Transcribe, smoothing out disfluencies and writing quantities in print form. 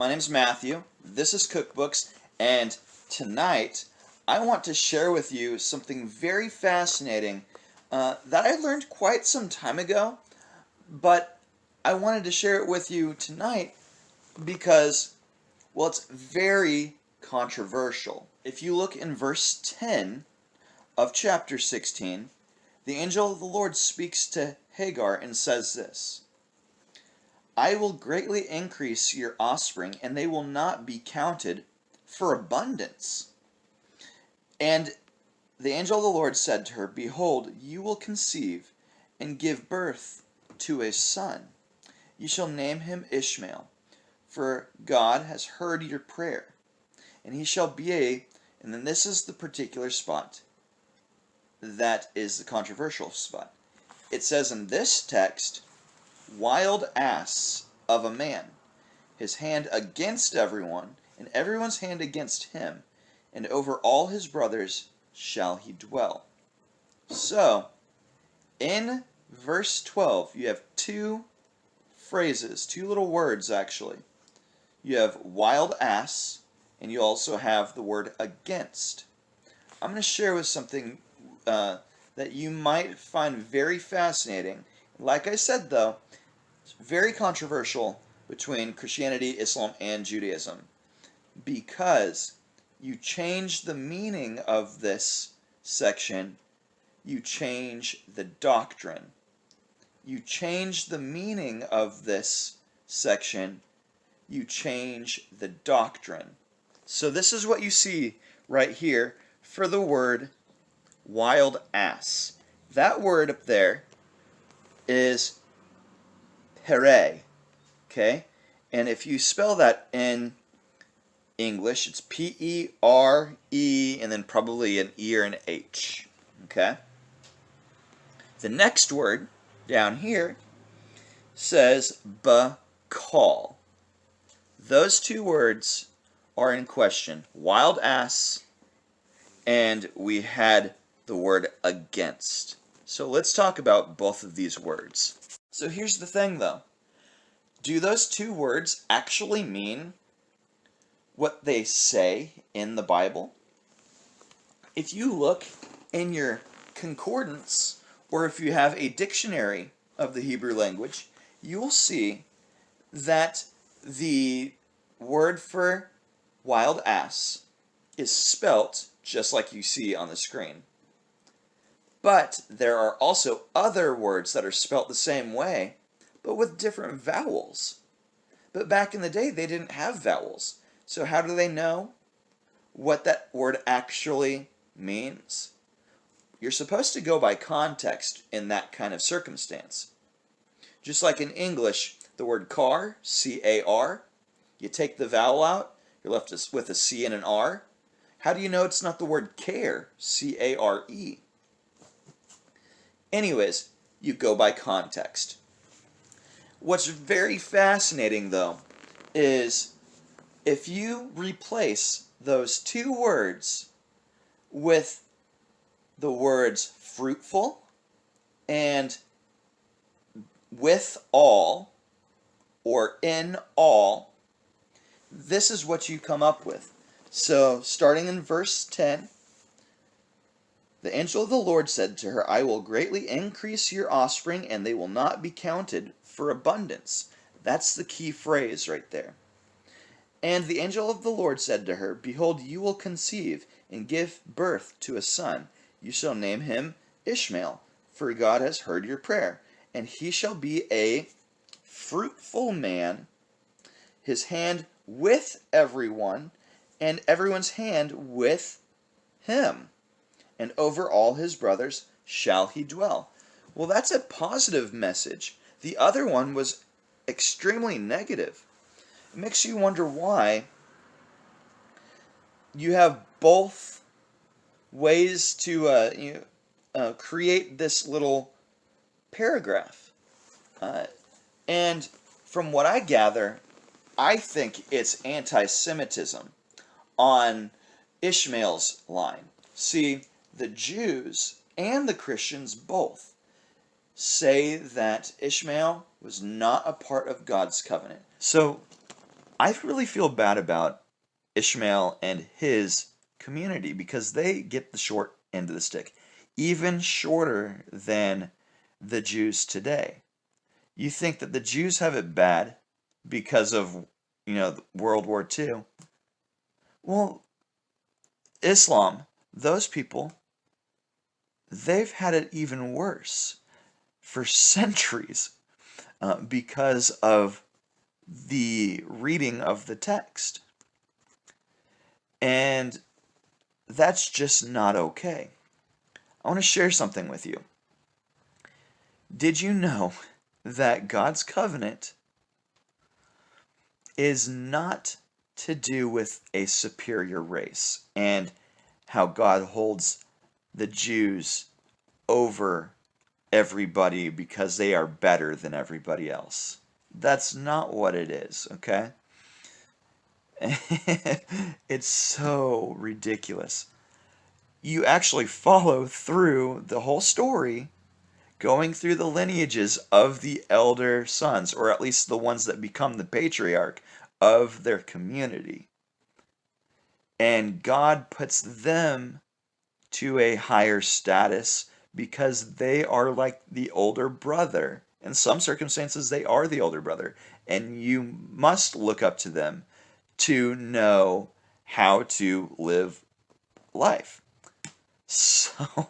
My name's Matthew, this is Cookbooks, and tonight I want to share with you something very fascinating that I learned quite some time ago, but I wanted to share it with you tonight because, well, it's very controversial. If you look in verse 10 of chapter 16, the angel of the Lord speaks to Hagar and says this: I will greatly increase your offspring, and they will not be counted for abundance. And the angel of the Lord said to her, Behold, you will conceive and give birth to a son. You shall name him Ishmael, for God has heard your prayer. And he shall be and then this is the particular spot that is the controversial spot. It says in this text, wild ass of a man, his hand against everyone, and everyone's hand against him, and over all his brothers shall he dwell. So, in verse 12, you have two phrases, two little words actually. You have wild ass, and you also have the word against. I'm going to share with something that you might find very fascinating. Like I said, though, it's very controversial between Christianity, Islam, and Judaism, because you change the meaning of this section, you change the doctrine. You change the meaning of this section, you change the doctrine. So this is what you see right here for the word wild ass. That word up there is pere, okay? And if you spell that in English, it's P-E-R-E, and then probably an E or an H, okay? The next word down here says bakal. Those two words are in question. Wild ass, and we had the word against. So let's talk about both of these words. So here's the thing, though. Do those two words actually mean what they say in the Bible? If you look in your concordance, or if you have a dictionary of the Hebrew language, you will see that the word for wild ass is spelt just like you see on the screen. But there are also other words that are spelt the same way, but with different vowels. But back in the day, they didn't have vowels. So how do they know what that word actually means? You're supposed to go by context in that kind of circumstance. Just like in English, the word car, C-A-R, you take the vowel out, you're left with a C and an R. How do you know it's not the word care, C-A-R-E? Anyways, you go by context. What's very fascinating, though, is if you replace those two words with the words fruitful and with all or in all, this is what you come up with. So, starting in verse 10, the angel of the Lord said to her, I will greatly increase your offspring, and they will not be counted for abundance. That's the key phrase right there. And the angel of the Lord said to her, Behold, you will conceive and give birth to a son. You shall name him Ishmael, for God has heard your prayer. And he shall be a fruitful man, his hand with everyone, and everyone's hand with him. And over all his brothers shall he dwell. Well, that's a positive message. The other one was extremely negative. It makes you wonder why you have both ways to create this little paragraph. And from what I gather, I think it's anti-Semitism on Ishmael's line. See, the Jews and the Christians both say that Ishmael was not a part of God's covenant. So I really feel bad about Ishmael and his community because they get the short end of the stick, even shorter than the Jews today. You think that the Jews have it bad because of, World War II. Well, Islam, those people, they've had it even worse for centuries because of the reading of the text. And that's just not okay. I want to share something with you. Did you know that God's covenant is not to do with a superior race and how God holds the Jews over everybody because they are better than everybody else? That's not what it is, okay? It's so ridiculous. You actually follow through the whole story, going through the lineages of the elder sons, or at least the ones that become the patriarch of their community. And God puts them to a higher status because they are like the older brother. In some circumstances, they are the older brother, and you must look up to them to know how to live life. So